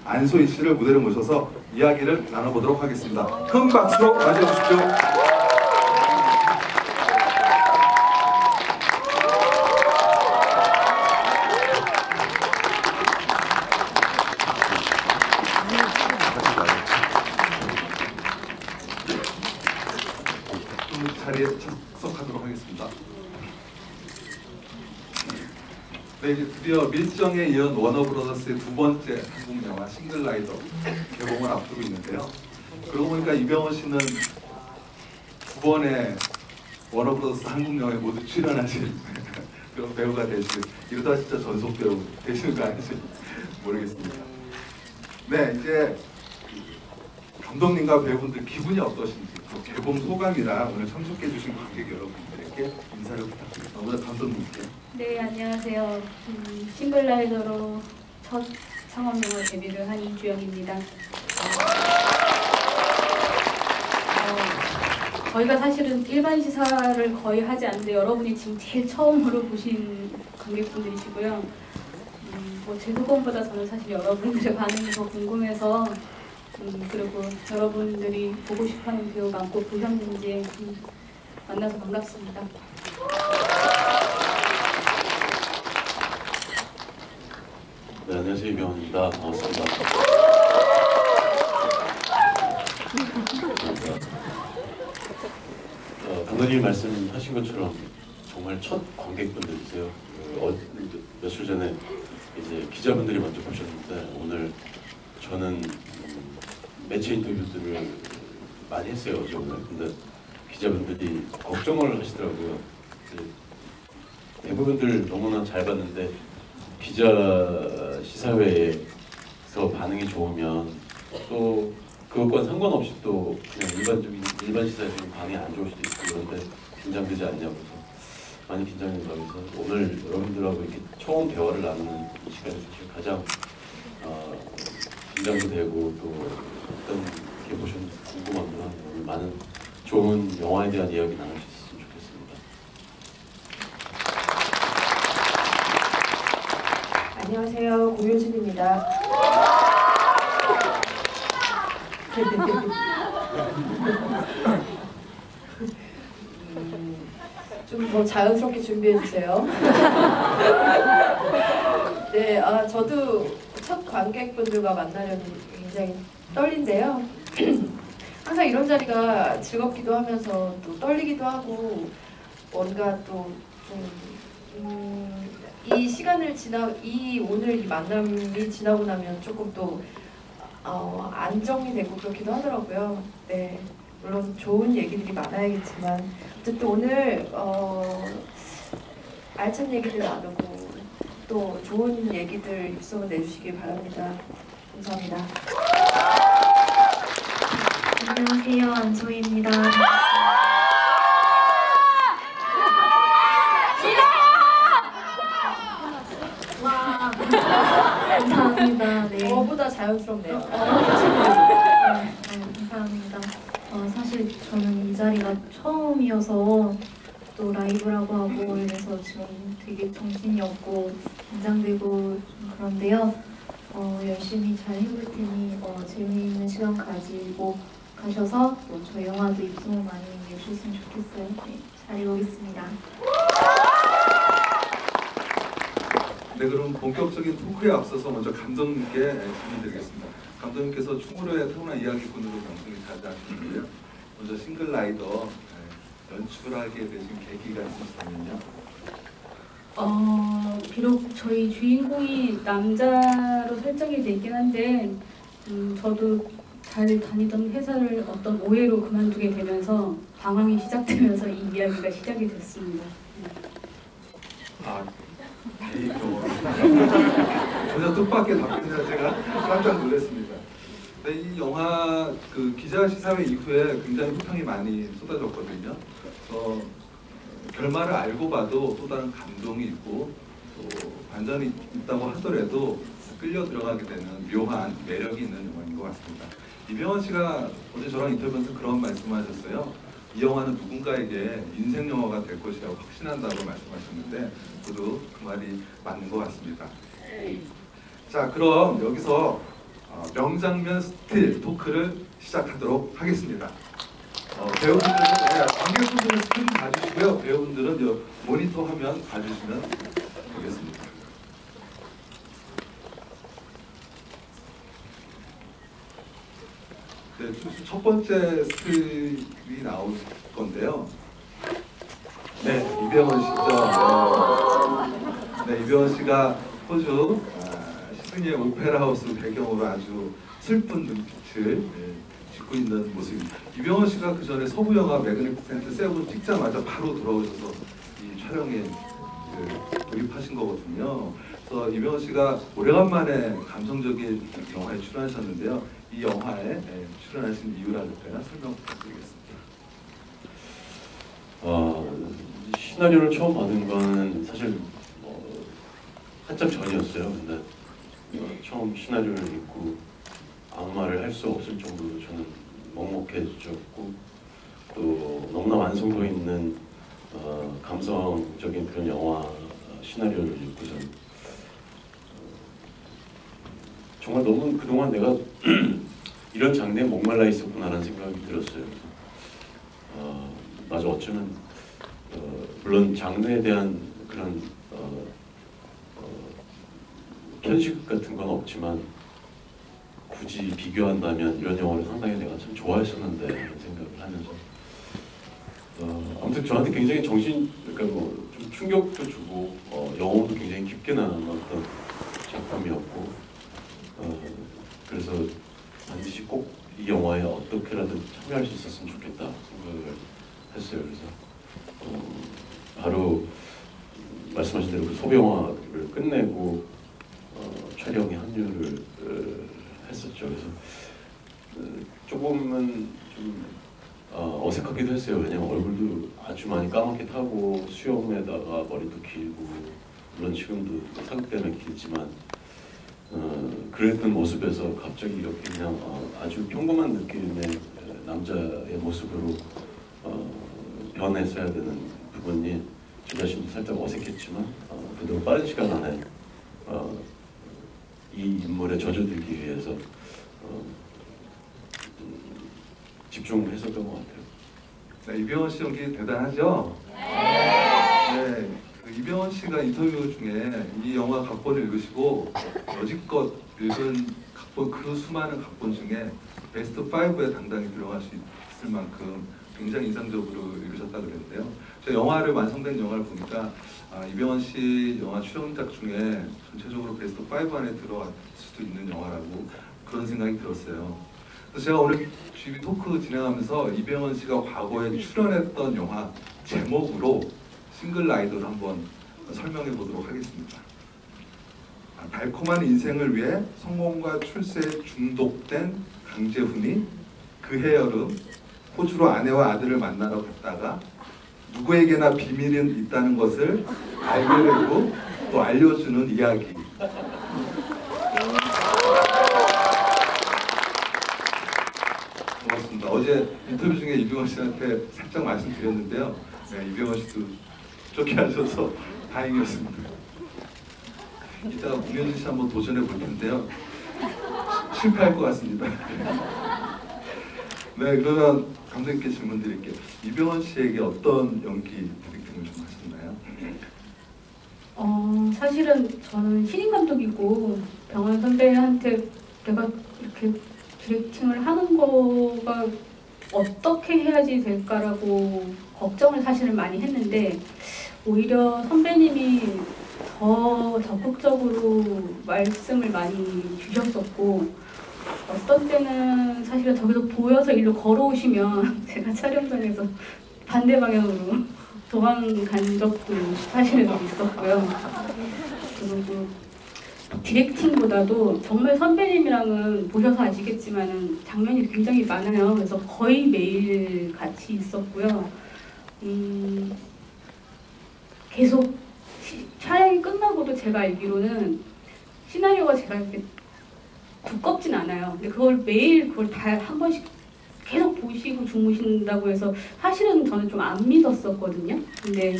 안소희 씨를 무대로 모셔서 이야기를 나눠보도록 하겠습니다. 큰 박수로 맞이해 주십시오. 자리에 참석하도록 하겠습니다. 네, 이제 드디어 밀정에 이은 워너브라더스의 두 번째 한국 영화 싱글라이더 개봉을 앞두고 있는데요. 그러고 보니까 이병헌 씨는 두 번의 워너브라더스 한국 영화에 모두 출연하신 그런 배우가 되시는, 이러다 진짜 전속 배우 되시는 거 아닌지 모르겠습니다. 네, 이제 감독님과 배우분들 기분이 어떠신지, 개봉 소감이랑 오늘 참석해주신 관객 여러분들에게 인사를 부탁드립니다. 먼저 감독님께. 네, 안녕하세요. 싱글라이더로 첫 상업영화 데뷔를 한 이주영입니다. 저희가 사실은 일반 시사를 거의 하지 않는데 여러분이 지금 제일 처음으로 보신 관객분들이시고요. 제 소감보다 저는 사실 여러분들의 반응이 더 궁금해서 그리고 여러분들이 보고 싶어하는 배우 많고 보셨는지 만나서 반갑습니다. 네, 안녕하세요. 이병헌입니다. 반갑습니다. 감독님이 말씀하신 것처럼 정말 첫 관객분들이세요. 며칠 전에 이제 기자분들이 먼저 보셨는데 오늘 저는 매체 인터뷰들을 많이 했어요, 어제 오늘. 근데 기자분들이 걱정을 하시더라고요. 대부분들 너무나 잘 봤는데 기자 시사회에서 반응이 좋으면 또 그것과는 상관없이 또 그냥 일반 시사에서는 반응이 안 좋을 수도 있고 그런데 긴장되지 않냐고 해서 많이 긴장된다고 해서 오늘 여러분들하고 이렇게 처음 대화를 나누는 이 시간이 사실 가장 긴장도 되고 또 어떤 게 보셨는지 궁금합니다. 오늘 많은 좋은 영화에 대한 이야기 나눌 수 있으면 좋겠습니다. 안녕하세요, 고효진입니다. 좀 더 자연스럽게 준비해 주세요. 네, 저도 첫 관객분들과 만나려니 굉장히 떨린데요. 항상 이런 자리가 즐겁기도 하면서 또 떨리기도 하고 뭔가 또 이 시간을 오늘 이 만남이 지나고 나면 조금 또 안정이 되고 그렇기도 하더라고요. 네, 물론 좋은 얘기들이 많아야겠지만 어쨌든 오늘 알찬 얘기들 나누고 또 좋은 얘기들 입소문 내주시길 바랍니다. 감사합니다. 안녕하세요, 안소희입니다. 감사합니다. 네. 저보다 자연스럽네요. 감사합니다. 사실 저는 이 자리가 처음이어서 또 라이브라고 하고 이래서 지금 되게 정신이 없고 긴장되고 그런데요. 열심히 잘 해볼 테니 재미있는 시간 가지고 가셔서 저희 영화도 입소문 많이 내주셨으면 좋겠어요. 네, 잘 해보겠습니다. 네, 그럼 본격적인 토크에 앞서서 먼저 감독님께 질문드리겠습니다. 감독님께서 충무로의 타고난 이야기꾼으로 방송이 자자하시는데요. 먼저 싱글라이더 연출하게 되신 계기가 있으시다면요? 비록 저희 주인공이 남자로 설정이 되긴 한데 저도 잘 다니던 회사를 어떤 오해로 그만두게 되면서 방황이 시작되면서 이 이야기가 시작이 됐습니다. 전혀 뜻밖의 답변이라 제가 깜짝 놀랐습니다. 네, 이 영화 기자 시사회 이후에 굉장히 호평이 많이 쏟아졌거든요. 결말을 알고 봐도 또 다른 감동이 있고 또 반전이 있다고 하더라도 끌려 들어가게 되는 묘한 매력이 있는 영화인 것 같습니다. 이병헌 씨가 어제 저랑 인터뷰에서 그런 말씀하셨어요. 이 영화는 누군가에게 인생 영화가 될 것이라고 확신한다고 말씀하셨는데 저도 그 말이 맞는 것 같습니다. 자, 그럼 여기서 명장면 스틸 토크를 시작하도록 하겠습니다. 배우분들은 관객분들은 스크린 봐주시고요. 배우분들은 모니터 화면 봐주시면 되겠습니다. 네, 첫 번째 스틸이 나올 건데요. 네, 이병헌 씨죠. 네, 이병헌 씨가 호주 시드니의 오페라 하우스 배경으로 아주 슬픈 눈빛을 짓고 있는 모습입니다. 이병헌 씨가 그 전에 서부 영화 매그니피센트 세븐 찍자마자 바로 돌아오셔서 이 촬영에 돌입하신 거거든요. 그래서 이병헌 씨가 오래간만에 감성적인 영화에 출연하셨는데요. 이 영화에 출연하신 이유라든가 설명 부탁드리겠습니다. 시나리오를 처음 받은 건 사실 한참 전이었어요. 근데 처음 시나리오를 읽고 아무 말을 할 수 없을 정도로 저는 먹먹해졌고 또 너무나 완성도 있는 감성적인 그런 영화 시나리오를 읽고서 정말 너무 그동안 내가 이런 장르에 목말라 있었구나라는 생각이 들었어요. 맞아, 어쩌면 물론 장르에 대한 그런 편식 같은 건 없지만 굳이 비교한다면 이런 영화를 상당히 내가 참 좋아했었는데 하는 생각을 하면서 아무튼 저한테 굉장히 그러니까 뭐 좀 충격도 주고 영혼도 굉장히 깊게 남았던 작품이었고 그래서 반드시 꼭 이 영화에 어떻게라든 참여할 수 있었으면 좋겠다 생각을 했어요. 그래서 바로 말씀하신 대로 그 소비 영화를 끝내고 촬영에 합류를 했었죠. 그래서 조금은 좀 어색하기도 했어요. 왜냐면 얼굴도 아주 많이 까맣게 타고 수염에다가 머리도 길고 물론 지금도 사극 때문에 길지만 그랬던 모습에서 갑자기 이렇게 그냥 아주 평범한 느낌의 남자의 모습으로 변했어야 되는 부분이 저 자신도 살짝 어색했지만 그래도 빠른 시간 안에 이 인물에 젖어들기 위해서 집중했었던 것 같아요. 네, 이병헌 씨 연기 대단하죠? 네. 이병헌 씨가 인터뷰 중에 이 영화 각본을 읽으시고 여지껏 읽은 각본, 그 수많은 각본 중에 베스트 5에 당당히 들어갈 수 있을 만큼 굉장히 인상적으로 읽으셨다 그랬는데요. 제가 영화를 완성된 영화를 보니까 이병헌 씨 영화 출연작 중에 전체적으로 베스트 5 안에 들어갈 수도 있는 영화라고 그런 생각이 들었어요. 그래서 제가 오늘 GB 토크 진행하면서 이병헌 씨가 과거에 출연했던 영화 제목으로 싱글 라이더를 한번 설명해 보도록 하겠습니다. 달콤한 인생을 위해 성공과 출세에 중독된 강재훈이 그해 여름 호주로 아내와 아들을 만나러 갔다가 누구에게나 비밀은 있다는 것을 알게 되고 또 알려주는 이야기. 고맙습니다. 어제 인터뷰 중에 이병헌 씨한테 살짝 말씀드렸는데요. 네, 이병헌 씨도 좋게 하셔서 다행이었습니다. 이따가 공연진 씨 한번 도전해 볼 텐데요. 실패할 것 같습니다. 네, 그러면 감독님께 질문 드릴게요. 이병헌 씨에게 어떤 연기 디렉팅을 좀 하셨나요? 사실은 저는 신인 감독이고 병헌 선배한테 내가 이렇게 디렉팅을 하는 거가 어떻게 해야지 될까라고 걱정을 사실은 많이 했는데 오히려 선배님이 더 적극적으로 말씀을 많이 주셨었고 어떤 때는 사실은 저기서 보여서 일로 걸어오시면 제가 촬영장에서 반대 방향으로 도망간 적도 사실은 있었고요. 그리고 디렉팅보다도 정말 선배님이랑은 보셔서 아시겠지만 장면이 굉장히 많아요. 그래서 거의 매일 같이 있었고요. 계속 촬영이 끝나고도 제가 알기로는 시나리오가 제가 이렇게 두껍진 않아요. 근데 그걸 매일 그걸 다 한 번씩 계속 보시고 주무신다고 해서 사실은 저는 좀 안 믿었었거든요. 근데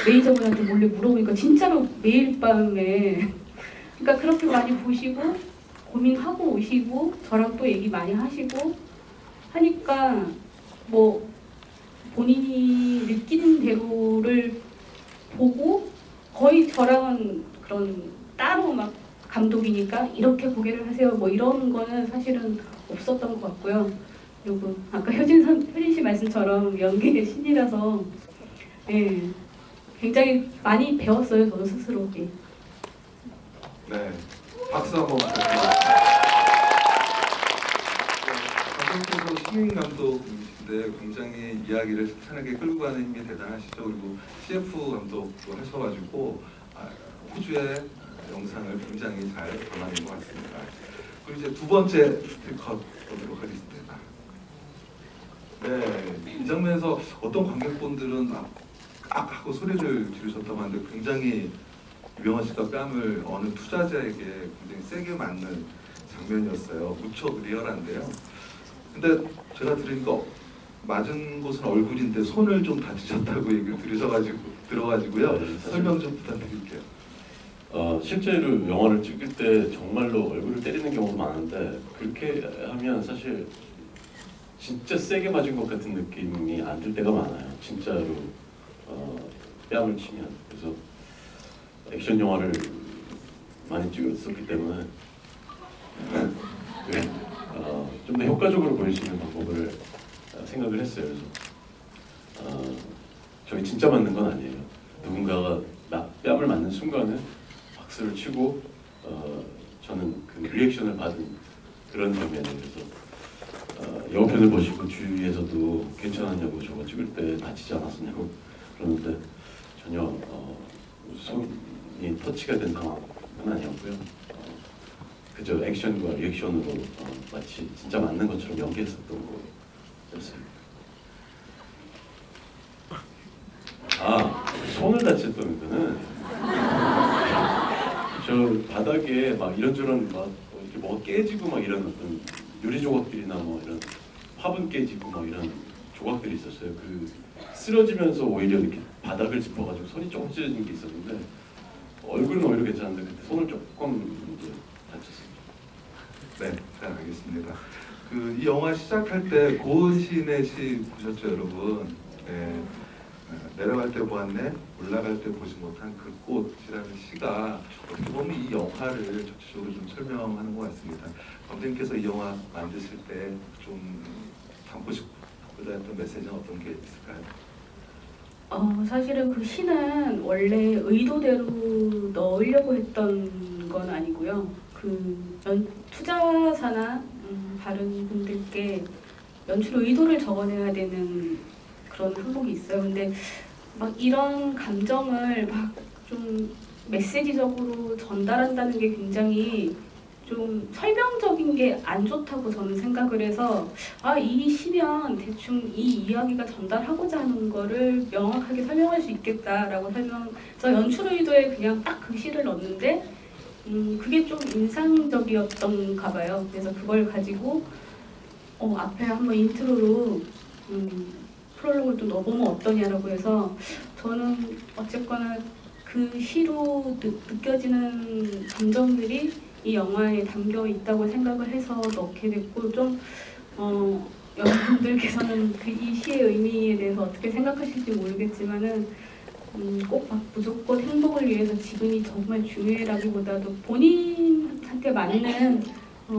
매니저분한테 몰래 물어보니까 진짜로 매일 밤에 그러니까 그렇게 많이 보시고 고민하고 오시고 저랑 또 얘기 많이 하시고 하니까 뭐 본인이 느끼는 대로를 보고 거의 저랑은 그런 따로 막 감독이니까 이렇게 고개를 하세요 뭐 이런 거는 사실은 없었던 것 같고요. 그리고 아까 효진 씨 말씀처럼 연기의 신이라서 예, 굉장히 많이 배웠어요 저도 스스로. 예. 네, 박수 한번 부탁드립니다. 감독님도 신인 감독이신데 굉장히 이야기를 편하게 끌고 가는 힘이 대단하시죠. 그리고 CF 감독도 하셔가지고 호주의 영상을 굉장히 잘 담아낸 것 같습니다. 그리고 이제 두 번째 스틸컷 보도록 하겠습니다. 네, 이 장면에서 어떤 관객분들은 하고 소리를 지르셨다고 하는데 굉장히 이병헌 씨가 뺨을 어느 투자자에게 굉장히 세게 맞는 장면이었어요. 무척 리얼한데요. 근데 제가 들으니까 맞은 곳은 얼굴인데 손을 좀 다치셨다고 얘기를 들어가지고요. 네, 설명 좀 부탁드릴게요. 실제로 영화를 찍을 때 정말로 얼굴을 때리는 경우도 많은데 그렇게 하면 사실 진짜 세게 맞은 것 같은 느낌이 안 들 때가 많아요. 진짜로 뺨을 치면. 그래서 액션 영화를 많이 찍었었기 때문에 좀 더 효과적으로 보일 수 있는 방법을 생각을 했어요. 그래서 저희 진짜 맞는 건 아니에요. 누군가가 뺨을 맞는 순간에 박수를 치고 저는 그 리액션을 받은 그런 장면이에요. 그래서 영화편을 보시고 주위에서도 괜찮았냐고 저거 찍을 때 다치지 않았었냐고 그러는데 전혀 손이 터치가 된 상황은 아니었고요. 그저 액션과 리액션으로 마치 진짜 맞는 것처럼 연기했었던 거였습니다. 손을 다쳤던 거는 저 바닥에 막 이런저런 막 이렇게 뭐가 깨지고 막 이런 어떤 유리 조각들이나 뭐 이런 화분 깨지고 막 이런 조각들이 있었어요. 그 쓰러지면서 오히려 이렇게 바닥을 짚어가지고 손이 조금 찢어진 게 있었는데 얼굴은 오히려 괜찮은데 그때 손을 조금 이제 다쳤습니다. 네, 잘 알겠습니다. 이 영화 시작할 때 고은 시인의 시 보셨죠, 여러분? 네, 내려갈 때 보았네, 올라갈 때 보지 못한 그 꽃이라는 시가 어떻게 보면 이 영화를 전체적으로 좀 설명하는 것 같습니다. 감독님께서 이 영화 만드실 때 좀 담고 싶고자 했던 메시지는 어떤 게 있을까요? 사실은 그 시는 원래 의도대로 넣으려고 했던 건 아니고요. 투자사나 다른 분들께 연출 의도를 적어내야 되는 그런 항목이 있어요. 근데 막 이런 감정을 막 좀 메시지적으로 전달한다는 게 굉장히 좀 설명적인 게 안 좋다고 저는 생각을 해서 이 시면 대충 이 이야기가 전달하고자 하는 거를 명확하게 설명할 수 있겠다라고 저 연출 의도에 그냥 딱 그 시를 넣었는데 그게 좀 인상적이었던가 봐요. 그래서 그걸 가지고 앞에 한번 인트로로 프롤로그를 좀 넣어보면 어떠냐라고 해서 저는 어쨌거나 그 시로 느껴지는 감정들이 이 영화에 담겨 있다고 생각을 해서 넣게 됐고 좀 여러분들께서는 이 시의 의미에 대해서 어떻게 생각하실지 모르겠지만은 꼭 막 무조건 행복을 위해서 지금이 정말 중요해라기보다도 본인한테 맞는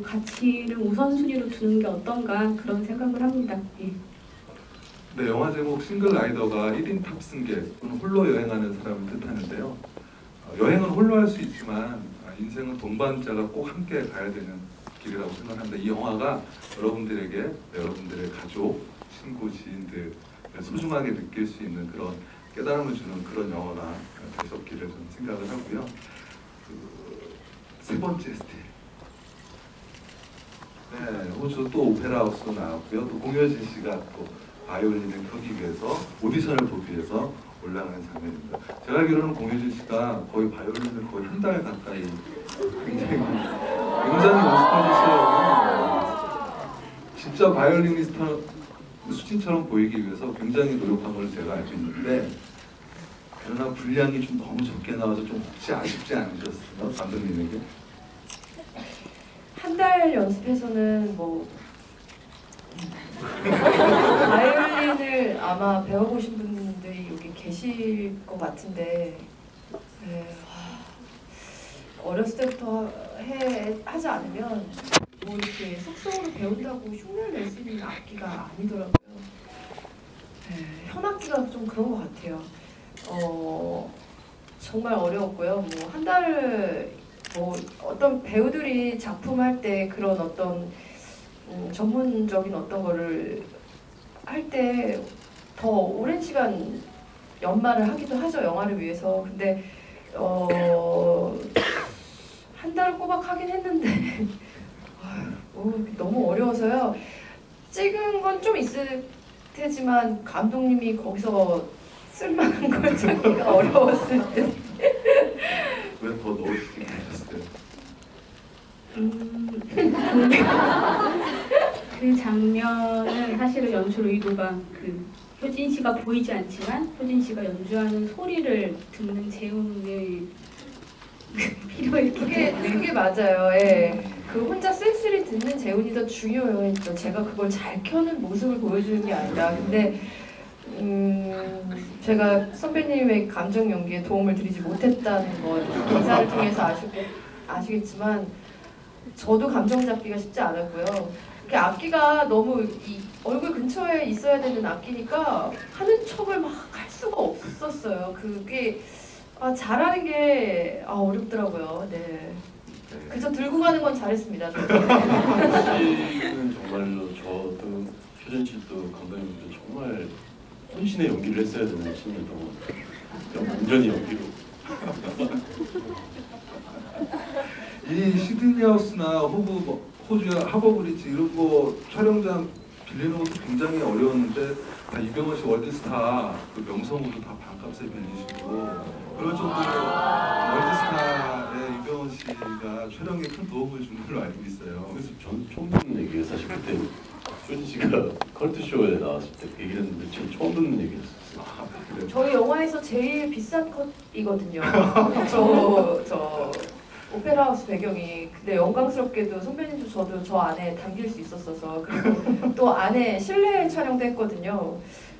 가치를 우선순위로 두는 게 어떤가 그런 생각을 합니다. 예. 네, 영화 제목 싱글 라이더가 1인 탑승객 또는 홀로 여행하는 사람을 뜻하는데요. 여행은 홀로 할 수 있지만 인생은 동반자가 꼭 함께 가야 되는 길이라고 생각합니다. 이 영화가 여러분들에게 여러분들의 가족, 친구, 지인들 소중하게 느낄 수 있는 그런 깨달음을 주는 그런 영화가 되셨기를 저는 생각을 하고요. 세 번째 스틸. 네, 호주 또 오페라 하우스도 나왔고요. 또 공효진 씨가 또 바이올린을 펴기 위해서 오디션을 보기 위해서 올라가는 장면입니다. 제가 알기로는 공효진 씨가 거의 바이올린을 거의 한 달 가까이 굉장히 연습하셨어요. 진짜 바이올리니스트 수진처럼 보이기 위해서 굉장히 노력한 걸 제가 알고 있는데 그러나 분량이 좀 너무 적게 나와서 좀 혹시 아쉽지 않으셨어요? 감독님에게? 한 달 연습해서는 뭐 바이올린을 아마 배워보신 분들이 여기 계실 것 같은데 네, 어렸을 때부터 하지 않으면 뭐 이렇게 속성으로 배운다고 흉내를 낼 수 있는 악기가 아니더라고요. 네, 현악기가 좀 그런 것 같아요. 정말 어려웠고요. 뭐 한 달을 뭐 어떤 배우들이 작품할 때 그런 어떤 전문적인 어떤 거를 할 때 더 오랜 시간 연말을 하기도 하죠. 영화를 위해서. 근데 한 달을 꼬박 하긴 했는데 너무 어려워서요. 찍은 건 좀 있을 테지만 감독님이 거기서 쓸만한 걸 찾기가 어려웠을 때. 왜 더 넣으시게 하셨어요? 그 장면은 사실은 연출 의도가 그 효진 씨가 보이지 않지만 효진 씨가 연주하는 소리를 듣는 재훈이 필요했기 때문에 그게 맞아요. 예. 그 혼자 쓸쓸히 듣는 재훈이 더 중요했죠. 제가 그걸 잘 켜는 모습을 보여주는 게 아니라. 근데 제가 선배님의 감정 연기에 도움을 드리지 못했다는 거 인사를 통해서 아시겠지만 저도 감정 잡기가 쉽지 않았고요. 이렇게 악기가 너무 이 얼굴 근처에 있어야 되는 악기니까 하는 척을 막 할 수가 없었어요. 그게 잘하는 게 어렵더라고요. 네. 그저 들고 가는 건 잘했습니다. 씨는 정말로 저도 효진 씨도 감독님도 정말 혼신의 연기를 했어야 되는 신이었던 것 같아요. 완전히 연기로. 이 시드니하우스나 호주의 하버브리지 이런 거 촬영장 빌리는 것도 굉장히 어려웠는데 다 이병헌 씨 월드스타 그 명성으로 다 반값에 빌리시고 그럴 정도로 월드스타의 이병헌 씨가 촬영에 큰 도움을 준 걸로 알고 있어요. 그래서 전 처음 듣는 얘기예요. 사실 그때 효진 씨가 컬투쇼에 나왔을 때 그 얘기를 했는데 지금 처음 듣는 얘기였어요. 그래요? 저희 영화에서 제일 비싼 컷이거든요. 저 오페라 하우스 배경이. 근데 영광스럽게도 선배님도 저도 저 안에 담길 수 있었어서 그리고 또 안에 실내 촬영도 했거든요.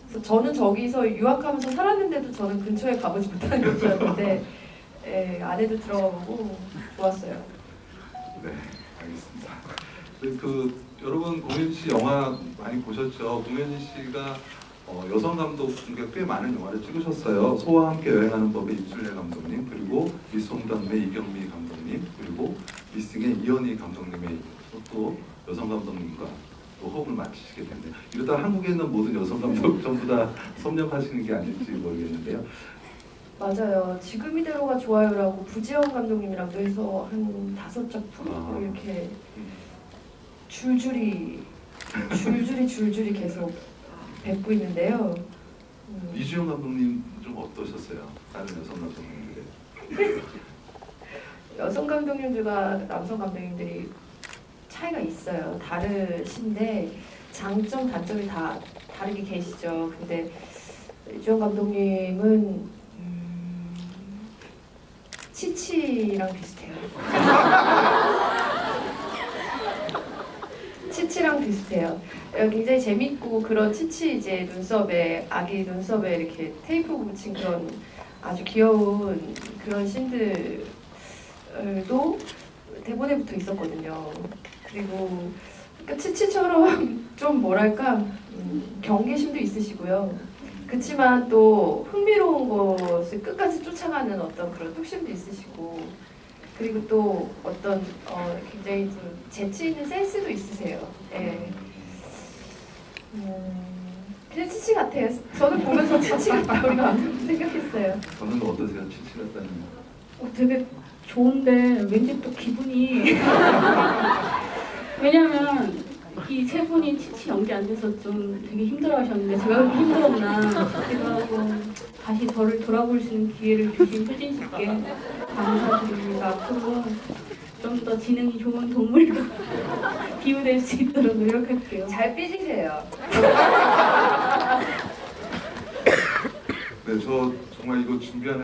그래서 저는 저기서 유학하면서 살았는데도 저는 근처에 가보지 못하는 곳이었는데 안에도 들어가보고 좋았어요. 네, 알겠습니다. 여러분 공연진 씨 영화 많이 보셨죠? 공연진 씨가 여성 감독 중에 꽤 많은 영화를 찍으셨어요. 소와 함께 여행하는 법의 임순례 감독님, 그리고 미송담의 이경미 감독님, 그리고 미싱의 이현희 감독님의 또 여성 감독님과 또 호흡을 맞추시게 됐네요. 이러다 한국에 있는 모든 여성 감독 전부 다 섭렵하시는 게 아닐지 모르겠는데요. 맞아요. 지금 이대로가 좋아요라고 부지영 감독님이랑도 해서 한 5작품 이렇게 줄줄이 계속 뵙고 있는데요. 이주영 감독님 좀 어떠셨어요? 다른 여성 감독님들의 여성 감독님들과 남성 감독님들이 차이가 있어요. 다르신데 장점, 단점이 다 다르게 계시죠. 근데 이주영 감독님은 치치랑 비슷해요. 치치랑 비슷해요. 굉장히 재밌고 그런 치치 이제 눈썹에 아기 눈썹에 이렇게 테이프 붙인 그런 아주 귀여운 그런 씬들도 대본에 붙어 있었거든요. 그리고 그러니까 치치처럼 좀 뭐랄까 경계심도 있으시고요. 그렇지만 또 흥미로운 것을 끝까지 쫓아가는 어떤 그런 뚝심도 있으시고 그리고 또 어떤 굉장히 좀 재치 있는 센스도 있으세요. 예. 그냥 치치 같아요. 저는 보면서 치치 같다 우리 감독 생각했어요. 저는 어떠세요? 치치 같다는 되게 좋은데 왠지 또 기분이 왜냐면 이 세 분이 치치 연기 안 돼서 좀 되게 힘들어하셨는데 제가 그렇게 힘들었나 싶기도 하고 다시 저를 돌아볼 수 있는 기회를 주신 효진 씨께 감사드립니다. 앞으로 좀 더 지능이 좋은 동물과 비유될 수 있도록 노력할게요. 잘 삐지세요. 네, 저 정말 이거 준비하는